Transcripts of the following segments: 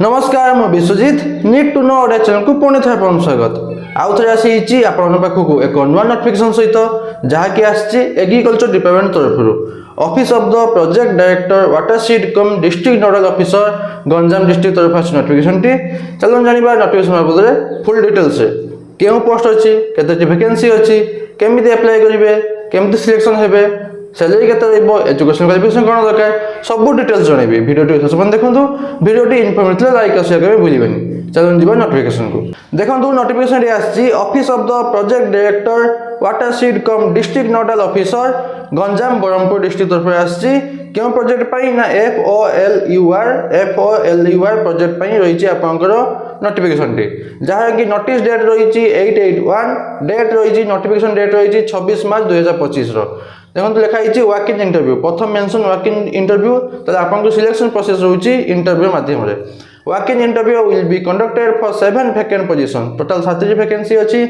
नमस्कार मु Biswajit need to know Odia channel को पुणी थे आपन स्वागत आउ थे आसी आपन पाखक एक नुआ नोटिफिकेशन सहित जहाँकि आसी एग्रीकल्चर डिपार्टमेंट तरफ office of the project director watershed cum district nodal officer Ganjam district तरफ आसी नोटिफिकेशन टी चलो जानिबा नोटिफिकेशन बाबद फुल डिटेल्स केउ पोस्ट अछि केते वैकेंसी अछि केमिति अप्लाई करिवे केमिति सिलेक्शन हेबे सैलरी केते रहइबो एजुकेशन क्वालिफिकेशन कोन दरकार सब डिटेल्स जणेबी वीडियो टी सब देखंतु वीडियो टी इन्फॉर्मेटिव लाइक और शेयर करबे भूलिबेनी चलो जीवा नोटिफिकेशन को देखंतु नोटिफिकेशन रे आछि office of the project director watershed cum district nodal officer Ganjam Berhampur district तरफ आछि केउ प्रोजेक्ट पई ना FOLUR प्रोजेक्ट पई रहिछि आपनकर नोटिफिकेशन टी जहाँ कि नोटिस डेट रही 881 डेट रही नोटिफिकेशन डेट रही 26 मार्च 2025 देखो लिखाई वाक इन इंटरव्यू प्रथम मेंशन वाक इन इंटरव्यू ताले आपन सिलेक्शन प्रोसेस होची इंटरव्यू माध्यम रे walk in interview will be conducted for 7 vacant position total 7 vacancy अछि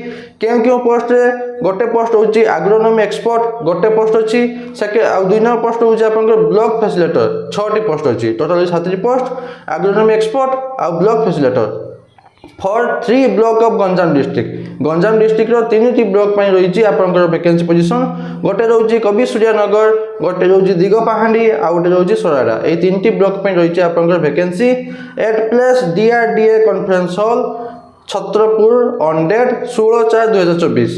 केउ पोस्ट रे गोटे पोस्ट होची एग्रोनॉमी एक्सपर्ट गोटे पोस्ट अछि सेके आ दुई नंबर पोस्ट होची आपन ब्लॉक फैसिलिटेटर 6 टी पोस्ट अछि टोटल 7 टी पोस्ट एग्रोनॉमी एक्सपर्ट आ block facilitator for 3 block of Ganjam district रो 3 टी ब्लॉक पई रहिछि आपनकर वैकेंसी पोजीशन गोटे रहउछि कवि सूर्यनगर गोटे रहउछि दिगपाहांडी आ गोटे रहउछि सोराडा ए 3 टी ब्लॉक पई रहिछि आपनकर vacancy at place DRDA conference hall Chhatrapur on date 16/4/2025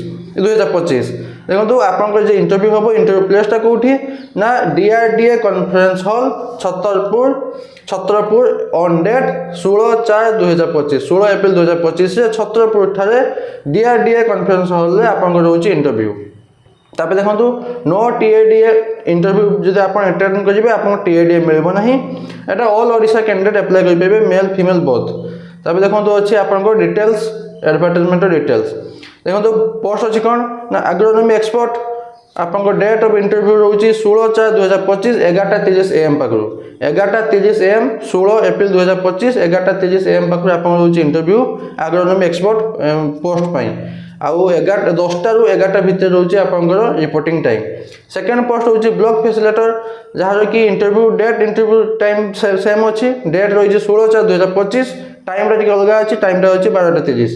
देखो आपनकर जे इंटरव्यू होबो इंटरव्यू प्लेसटा कोठी ना DRDA conference hall Chhatrapur on date 16/4/2025 16 April 2025 रे छत्रपुर ठारे DRDA कॉन्फ्रेंस हॉल रे आपनकर होची इंटरव्यू तापे देखंतु नो TADA इंटरव्यू जदि आपन अटेंड करिवे आपन TADA मिलबो नाही एटा ऑल ओडिशा कैंडिडेट अप्लाई करि पेबे मेल फीमेल बोथ तापे देखंतु अछि आपनकर डिटेल्स एडवर्टाइजमेंट डिटेल्स देखो पोस्ट अच्छी कौन ना एग्रोनॉमी एक्सपर्ट आपन डेट ऑफ इंटरव्यू रोची 16/4/2025 11:30 AM पाखरु 11:30 AM 16 एप्रिल 2025 11:30 AM पाखरु आपन रोची इंटरव्यू एग्रोनॉमी एक्सपर्ट पोस्ट पाई आउ 10टा रु 11टा भितर रोची आपनकर रिपोर्टिंग टाइम सेकंड पोस्ट होची ब्लॉक फैसिलिटेटर जहार कि इंटरव्यू टाइम सेम अछि डेट रही 16/4/2025 टाइम रा अलग अछि टाइम रा अछि 12:30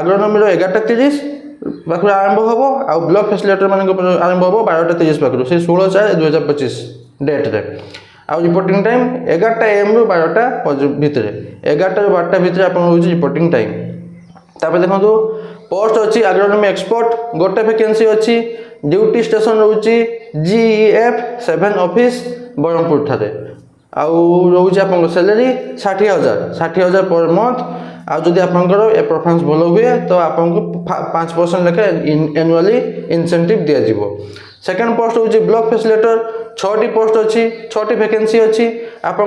एग्रोनॉमी रो 11:30 पाखरु आरंभ होबो आ ब्लॉक फैसिलिटेटर मान आरंभ होबो 12:30 पाखरु से 16/4/2025 डेट रे आ रिपोर्टिंग टाइम 11टा AM रु 12टा भितर 11टा रु 12टा भितर आपन होची रिपोर्टिंग टाइम तापर देखंतु पोस्ट अछि एग्रोनॉमी एक्सपर्ट गोटे वैकेंसी अछि ड्यूटी स्टेशन रहउची GEF 7 ऑफिस बरहमपुर ठारे आ रहउची आपन सैलरी 60,000 पर मंथ आ जदि आपनकर ए परफॉर्मेंस भलो हुए तो आपन को 5% लेके एनुअली इंसेंटिव दिया जिवो सेकंड पोस्ट होची ब्लॉक फैसिलिटेटर 6 टी पोस्ट अछि 6 टी वैकेंसी अछि आपन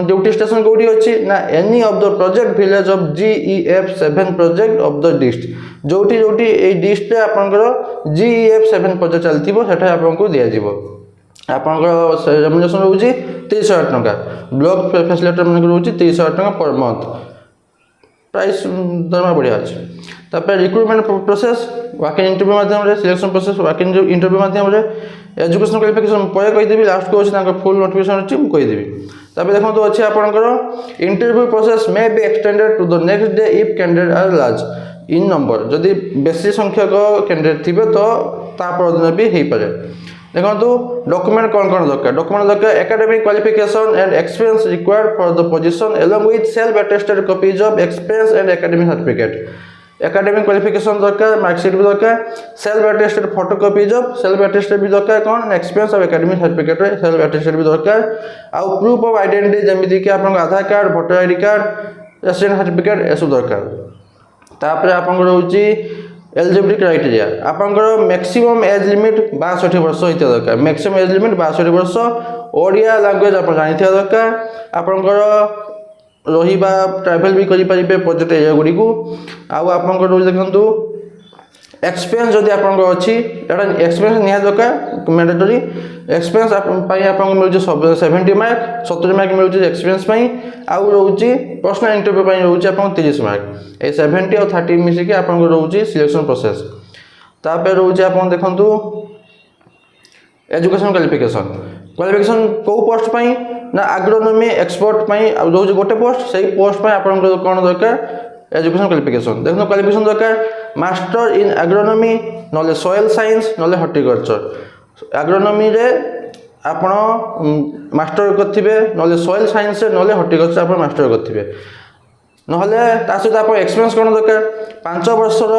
ड्यूटी स्टेशन कोडी अछि ना any of the project village of GEF 7 project of the district जोटी ए डिस्ट्रिक्ट रे आपनकर GEF 7 प्रोजेक्ट चलतिबो सेठा आपन को दिया जिवो आपनकर रेम्युनरेशन रहउची 30,000 टका ब्लॉक फैसिलिटेटर मन रहउची 30,000 टका पर मंथ प्राइस दरमा बढ़िया अछि तापर recruitment process walk in interview माध्यम रे selection process walk in interview माध्यम रे एजुकेशन क्वालिफिकेशन पय कहि देबी लास्ट को अछि तांका फुल नोटिफिकेशन अछि कहि देबी तापर देखंतु अछि आपनकर interview process may be extended to the next day if candidate are large in number जदि बेसी संख्यक कैंडिडेट थिबे तो ता पर दिन भी हेई पारे देखंतु डॉक्यूमेंट कोन दरकार academic qualification and experience required for the position along with self attested copies of experience and academic certificate academic qualification दरकार मार्कशीट भी दरकार self attested photocopies of self attested भी दरकार कोन experience of academic certificate self attested भी दरकार आ proof of identity जेमिति कि आपन Aadhaar card voter ID card resident certificate एसु दरकार तापर आपन रहउची एलिजिबिलिटी क्राइटेरिया आपनकर मैक्सिमम एज लिमिट 62 वर्ष होइते दरकार मैक्सिमम एज लिमिट 62 वर्ष ओडिया लैंग्वेज आपन जानिथिया दरकार आपनकर रहिबा ट्रैवल भी करि परिबे प्रोजेक्ट एरिया गुडी को आ आपनकर रोज देखंतु एक्सपीरियंस जदि आपनकर अछि एटा एक्सपीरियंस निया दरकार मैंडेटरी एक्सपीरियंस आपन पाई आपन मिलुची 70 मार्क 70 मार्क मिलुची एक्सपीरियंस पाई आ रहउची पर्सनल इंटरव्यू पाई रहउची आपन 30 मार्क ए 70 और 30 मिसी के आपन रहउची सिलेक्शन प्रोसेस तापर रहउची आपन देखंतु एजुकेशन क्वालिफिकेशन को पोस्ट पाई ना एग्रोनॉमी एक्सपर्ट पई रोज गोटे पोस्ट सही पोस्ट पई आपन कोन दरकार एजुकेशन क्वालिफिकेशन देखो क्वालिफिकेशन दरकार मास्टर इन एग्रोनॉमी नले सॉइल साइंस नले हॉर्टिकल्चर एग्रोनॉमी रे आपण मास्टर करथिबे नले सॉइल साइंस रे नले हॉर्टिकल्चर आपण मास्टर करथिबे नहले ता सहित आप एक्सपीरियंस कौन दरकार 5 वर्षर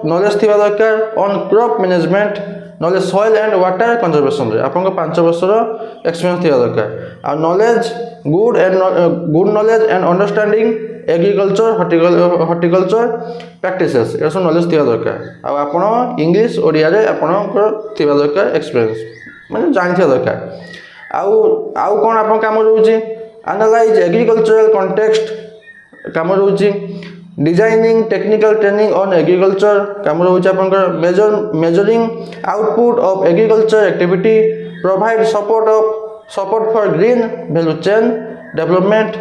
नॉलेज थिबा दरकार on crop management knowledge soil and water conservation रे आपन 5 वर्षर एक्सपीरियंस थिबा दरकार आ knowledge good knowledge and understanding agriculture horticulture practices ए सब नॉलेज थिबा दरकार आ आपन इंग्लिश ओडिया रे आपन थिबा दरकार एक्सपीरियंस माने जानि थिबा दरकार आउ कोन आपन काम रहउची एनालाइज एग्रीकल्चरल कॉन्टेक्स्ट काम रोचे designing technical training on agriculture काम रोचे आपनकर measuring output of agriculture activity provide support for green value chain development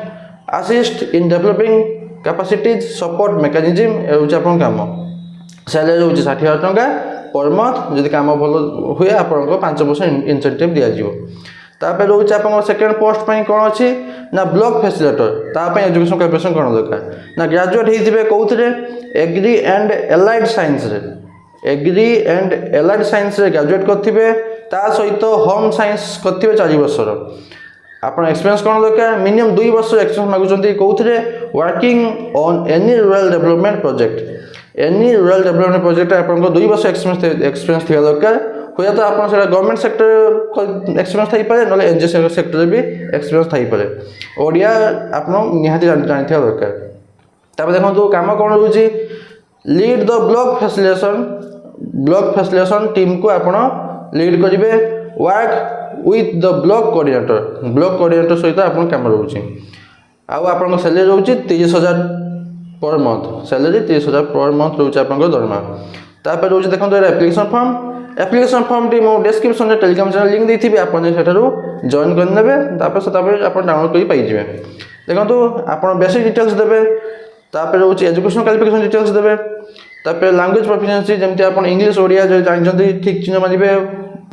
assist in developing capacities support mechanism ए रोचे आपन काम सैलरी रोचे 60,000 टंका पर मंथ जदि काम भलो हुए आपनको 5% इंसेंटिव दिया जिवो तापर रोचे आपन सेकंड पोस्ट पई कोन अछि ना ब्लॉक फैसिलिटेटर तापे एजुकेशन क्वालिफिकेशन कोन दरकार ना ग्रेजुएट हेतिबे कोउथरे एग्री एंड एलाइड साइंस रे एग्री एंड एलाइड साइंस रे ग्रेजुएट करथिबे ता सहित होम साइंस करथिबे 4 वर्षर आपन एक्सपीरियंस कोन दरकार मिनिमम 2 वर्ष एक्सपीरियंस मागुचंती कोउथरे working on any rural development project आपन 2 वर्ष एक्सपीरियंस थिया दरकार हुए तो आप गवर्नमेंट सेक्टर एक्सपीरियंस थी पारे ना एनजीओ सेक्टर भी एक्सपीरियंस थी पारे ओडिया आप निहाती जानी दरकार तापर देखो काम कौन रोचे lead the block facilitation team को आप लीड करेंगे work with the block coordinator सहित आप काम रोचे आप सैलरी रोचे 30,000 per month salary 30,000 per month रोचे आप दरमा तापर रोचे देखो एप्लिकेशन फॉर्म टी मो डिस्क्रिप्शन रे टेलीग्राम चैनल लिंक देथि आपन सेठारु जॉइन कर नेबे तापर से तापर आपन डाउनलोड करि पाइ जिवे देखंतु आपन बेसिक डिटेल्स देबे तापर होची एजुकेशन क्वालिफिकेशन डिटेल्स देबे तापर लैंग्वेज प्रोफिशिएंसी जेमति आपन इंग्लिश ओडिया जे जानजंती ठीक चिन्ह मारिबे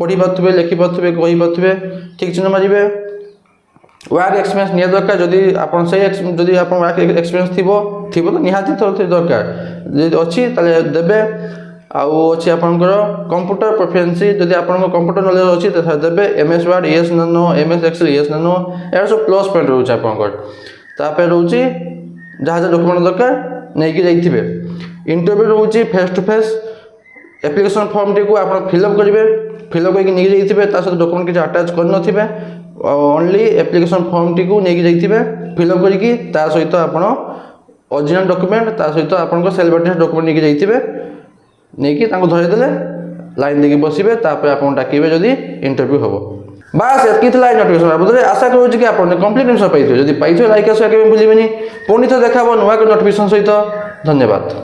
पढि पाथबे लिखि पाथबे कहि पाथबे ठीक चिन्ह मारिबे वर्क एक्सपीरियंस निया दरकार जदि आपन से जदि आपन वर्क एक्सपीरियंस थिबो तो निहाती तो दरकार जदि अछि ताले देबे आउ अच्छी आपंकर कंप्यूटर प्रोफिशिएंसी जदि आपन कंप्यूटर नॉलेज अच्छी तो देबे एमएस वर्ड एस नानो एमएस एक्सेल एस नानो एरा सब प्लस पॉइंट रोचे आपंकर तापर रोचे जहाँ डॉक्यूमेंट दरकार नहीं कि जाइथिबे इंटरव्यू रोचे face to face application form टी को आप फिलअप करेंगे फिलअप करके नहीं जाइथिबे ता सहित डॉक्यूमेंट किसी अटैच कर नथिबे ओनली एप्लिकेशन फॉर्म टी को नहीं जाइथिबे फिलअप करके ता सहित आपन ओरिजिनल डॉक्यूमेंट ता सहित आपन सेल्फ डॉक्यूमेंट नहीं जाइथिबे नहीं कि धरदेले लाइन देखिए बसवे आपन डाकिबे जदि इंटरव्यू हम बास एतकी थला नोटिफिकेशन बाबद आशा करूँ कि आपने कंप्लीट इनफॉर्मेशन पाइथिबे जदि पाइथिबे लाइक शेयर करबे भूलिबेनी पुणी तो देखाबो नुआ नोटिफिकेशन सहित धन्यवाद।